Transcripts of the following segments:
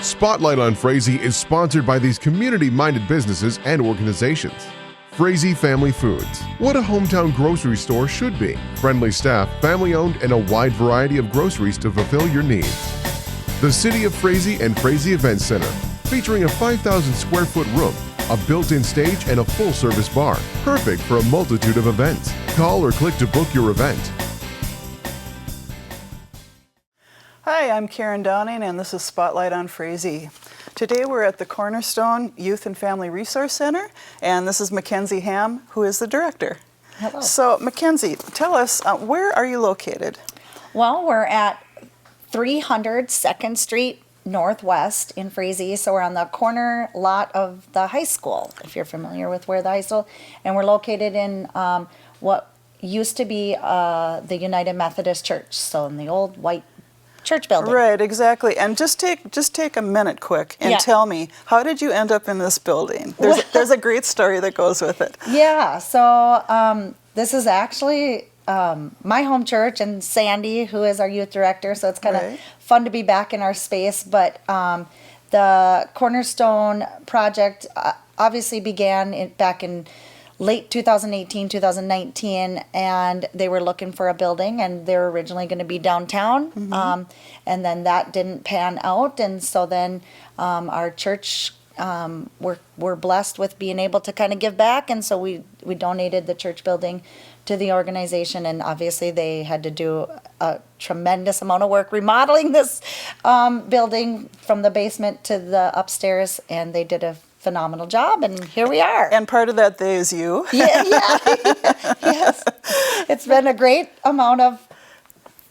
Spotlight on Frazee is sponsored by these community-minded businesses and organizations. Frazee Family Foods. What a hometown grocery store should be. Friendly staff, family-owned, and a wide variety of groceries to fulfill your needs. The City of Frazee and Frazee Event Center, featuring a 5,000 square foot room, a built-in stage, and a full-service bar. Perfect for a multitude of events. Call or click to book your event. Hi, I'm Karen Downing, and this is Spotlight on Frazee. Today we're at the Cornerstone Youth and Family Resource Center, and this is Mackenzie Hamm, who is the director. Hello. So, Mackenzie, tell us, where are you located? Well, we're at 300 2nd Street Northwest in Frazee, so we're on the corner lot of the high school, if you're familiar with where the high school, and we're located in what used to be the United Methodist Church, so in the old white church building. Right, exactly. And just take a minute quick and tell me, how did you end up in this building? There's a great story that goes with it. Yeah, so this is actually my home church, and Sandy, who is our youth director, so it's kind of fun to be back in our space. But the Cornerstone project obviously began back in late 2018, 2019, and they were looking for a building, and they were originally going to be downtown, and then that didn't pan out, and so then our church, we're blessed with being able to kind of give back, and so we donated the church building to the organization, and obviously they had to do a tremendous amount of work remodeling this building from the basement to the upstairs, and they did a phenomenal job, and here we are. And part of that day is you. Yes. It's been a great amount of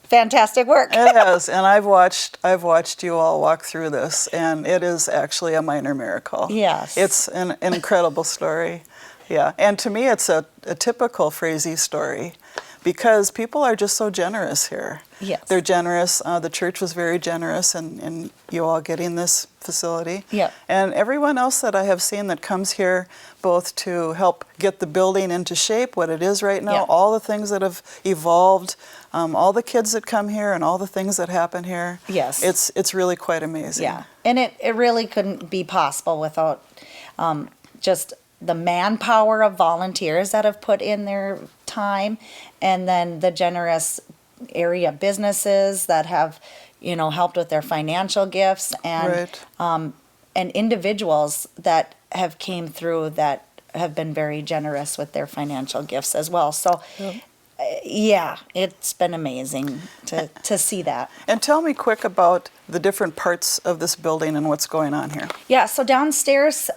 fantastic work. It has, and I've watched you all walk through this, and it is actually a minor miracle. Yes. It's an incredible story. Yeah, and to me it's a typical Frazee story, because people are just so generous here. Yes. They're generous. The church was very generous in you all getting this facility. Yeah. And everyone else that I have seen that comes here, both to help get the building into shape, what it is right now, all the things that have evolved, all the kids that come here and all the things that happen here. Yes. It's really quite amazing. Yeah, and it really couldn't be possible without just the manpower of volunteers that have put in their time, and then the generous area businesses that have, helped with their financial gifts, and and individuals that have came through that have been very generous with their financial gifts as well. So, it's been amazing to see that. And tell me quick about the different parts of this building and what's going on here. Yeah, so downstairs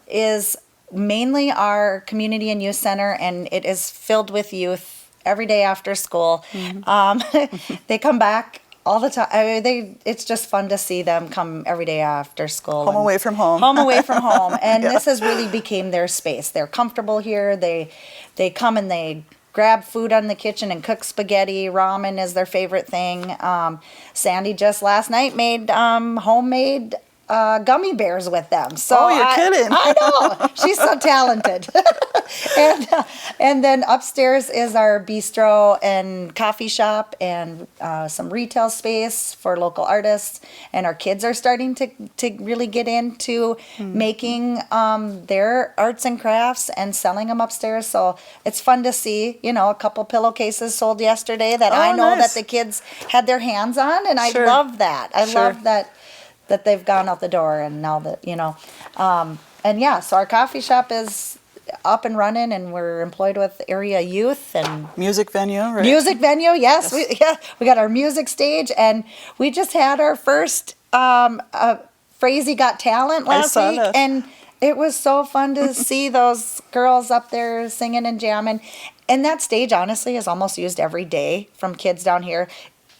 is mainly our community and youth center, and it is filled with youth every day after school. They come back all the time. It's just fun to see them come every day after school. Home away from home. Home away from home. And this has really became their space. They're comfortable here. They come and they grab food on the kitchen and cook spaghetti. Ramen is their favorite thing. Sandy just last night made homemade gummy bears with them. So you're kidding. I know. She's so talented. And then upstairs is our bistro and coffee shop, and some retail space for local artists. And our kids are starting to really get into making their arts and crafts and selling them upstairs. So it's fun to see, a couple pillowcases sold yesterday that I know that the kids had their hands on, and I love that. I love that they've gone out the door, and now that, so our coffee shop is up and running, and we're employed with area youth and music venue, right? Music venue, yes. We got our music stage, and we just had our first Frazee Got Talent last week, and it was so fun to see those girls up there singing and jamming. And that stage, honestly, is almost used every day from kids down here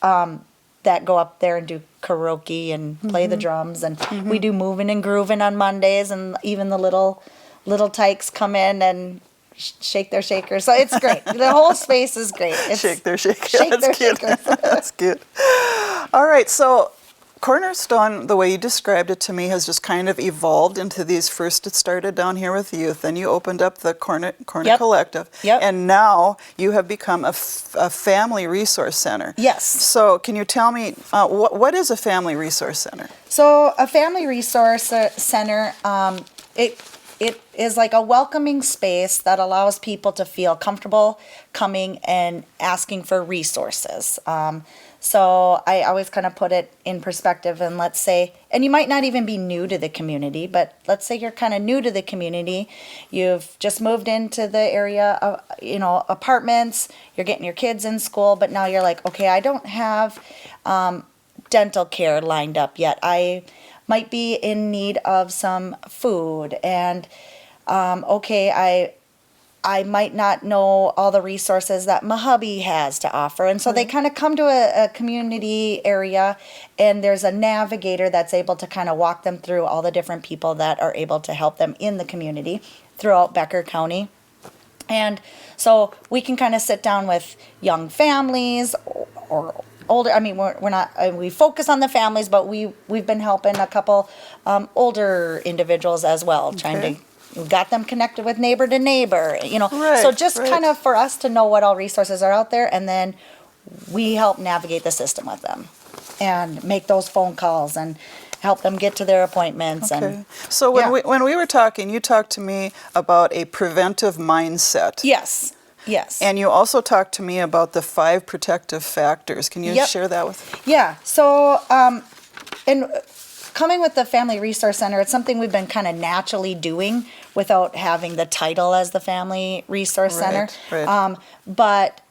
that go up there and do karaoke and play the drums, and we do moving and grooving on Mondays, and even the little tykes come in and shake their shakers. So it's great. The whole space is great. Shake their shakers. That's cute. That's cute. All right, so Cornerstone, the way you described it to me, has just kind of evolved into these. First it started down here with youth, then you opened up the Corner Collective, and now you have become a family resource center. Yes. So can you tell me, what is a family resource center? So a family resource center, it is like a welcoming space that allows people to feel comfortable coming and asking for resources. So I always kind of put it in perspective, and let's say, and you might not even be new to the community, but let's say you're kind of new to the community. You've just moved into the area of, apartments, you're getting your kids in school, but now you're like, okay, I don't have dental care lined up yet. I might be in need of some food, and I might not know all the resources that my hubby has to offer. And so they kind of come to a community area, and there's a navigator that's able to kind of walk them through all the different people that are able to help them in the community throughout Becker County. And so we can kind of sit down with young families or older. I mean, we're not. We focus on the families, but we've been helping a couple older individuals as well, trying to. We've got them connected with neighbor to neighbor, So just kind of for us to know what all resources are out there, and then we help navigate the system with them and make those phone calls and help them get to their appointments. Okay. And so when we were talking, you talked to me about a preventive mindset. Yes. And you also talked to me about the 5 protective factors. Can you share that with me? Yeah. So, and coming with the Family Resource Center, it's something we've been kind of naturally doing without having the title as the Family Resource Center. Right. But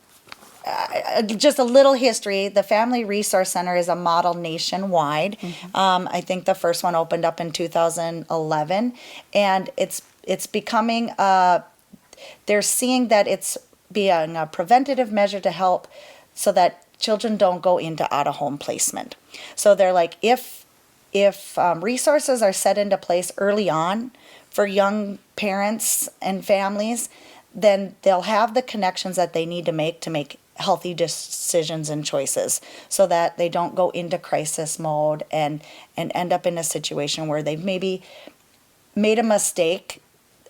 just a little history, the Family Resource Center is a model nationwide. I think the first one opened up in 2011, and it's becoming, they're seeing that it's being a preventative measure to help so that children don't go into out-of-home placement. So they're like, if resources are set into place early on for young parents and families, then they'll have the connections that they need to make healthy decisions and choices so that they don't go into crisis mode and end up in a situation where they've maybe made a mistake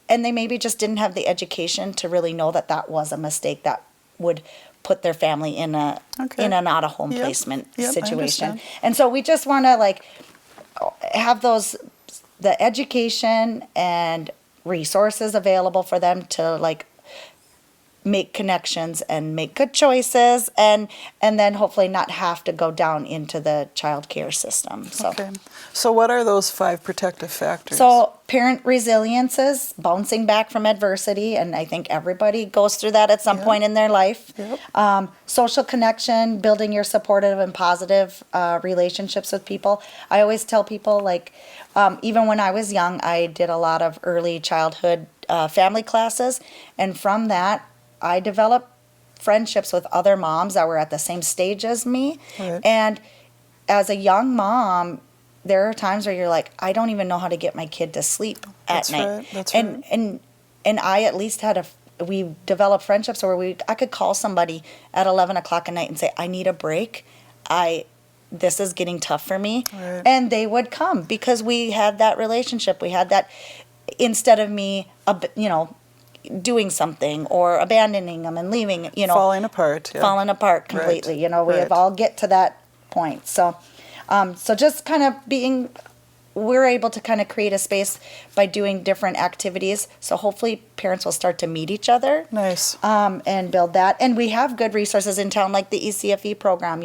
and they maybe just didn't have the education to really know that that was a mistake that would put their family in an out-of-home placement situation. And so we just want to have the education and resources available for them to make connections and make good choices and then hopefully not have to go down into the child care system. So what are those 5 protective factors? So parent resilience is bouncing back from adversity, and I think everybody goes through that at some point in their life. Social connection, building your supportive and positive relationships with people. I always tell people, even when I was young, I did a lot of early childhood family classes, and from that, I developed friendships with other moms that were at the same stage as me. And as a young mom, there are times where you're like, I don't even know how to get my kid to sleep at night. That's right. And I at least we developed friendships where I could call somebody at 11 o'clock at night and say, I need a break. This is getting tough for me. And they would come because we had that relationship. We had that, instead of me, doing something or abandoning them and leaving, falling apart completely. We have all get to that point. So just kind of we're able to kind of create a space by doing different activities. So hopefully parents will start to meet each other. Nice. And build that. And we have good resources in town, like the ECFE program,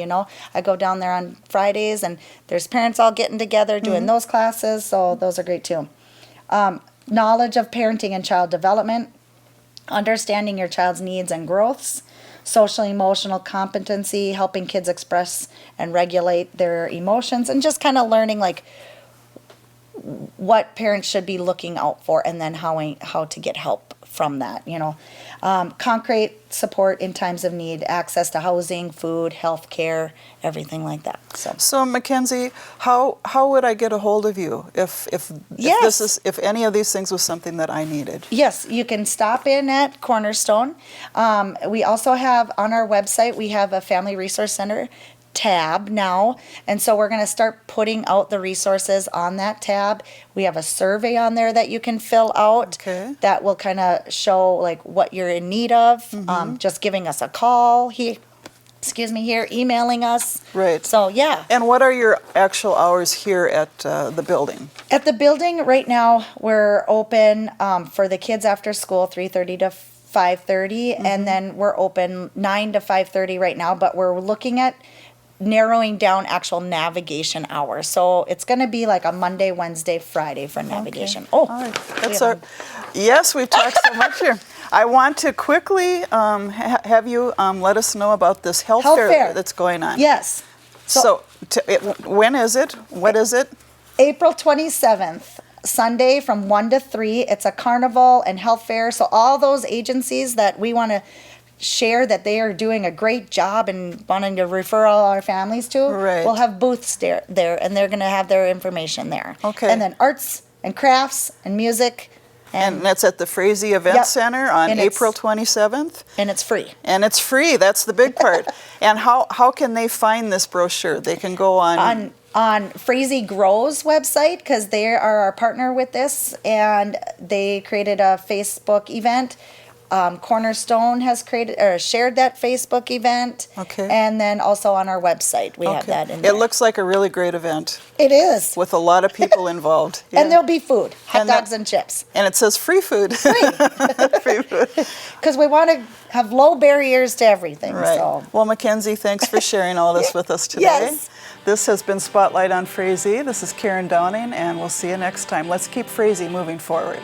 I go down there on Fridays and there's parents all getting together doing those classes. So those are great too. Knowledge of parenting and child development, understanding your child's needs and growths, social emotional competency, helping kids express and regulate their emotions, and just kind of learning what parents should be looking out for, and then how to get help from that. Concrete support in times of need, access to housing, food, health care, everything like that. So Mackenzie, how would I get a hold of you if any of these things was something that I needed? Yes, you can stop in at Cornerstone. We also have on our website, we have a Family Resource Center tab now, and so we're going to start putting out the resources on that tab. We have a survey on there that you can fill out that will kind of show what you're in need of. Just giving us a call here, emailing us. Right. So, yeah. And what are your actual hours here at the building? At the building right now, we're open for the kids after school, 3:30 to 5:30, and then we're open 9 to 5:30 right now, but we're looking at narrowing down actual navigation hours. So it's going to be like a Monday, Wednesday, Friday for navigation. All right. Yes, we've talked so much here. I want to quickly have you let us know about this health fair that's going on. Yes. So when is it? What is it? April 27th. Sunday from 1 to 3. It's a carnival and health fair. So all those agencies that we want to share that they are doing a great job and wanting to refer all our families to, we'll have booths there, and they're going to have their information there. Okay. And then arts and crafts and music. And that's at the Frazee Event Center on April 27th? And it's free. And it's free. That's the big part. And how can they find this brochure? They can go on Frazee Grow's website, because they are our partner with this, and they created a Facebook event. Cornerstone has created or shared that Facebook event. Okay. And then also on our website, we have that in there. It looks like a really great event. It is. With a lot of people involved. Yeah. And there'll be food, hot dogs and chips. And it says free food. Free. Free food. Because we want to have low barriers to everything. Right. So. Well, Mackenzie, thanks for sharing all this with us today. Yes. This has been Spotlight on Frazee. This is Karen Downing, and we'll see you next time. Let's keep Frazee moving forward.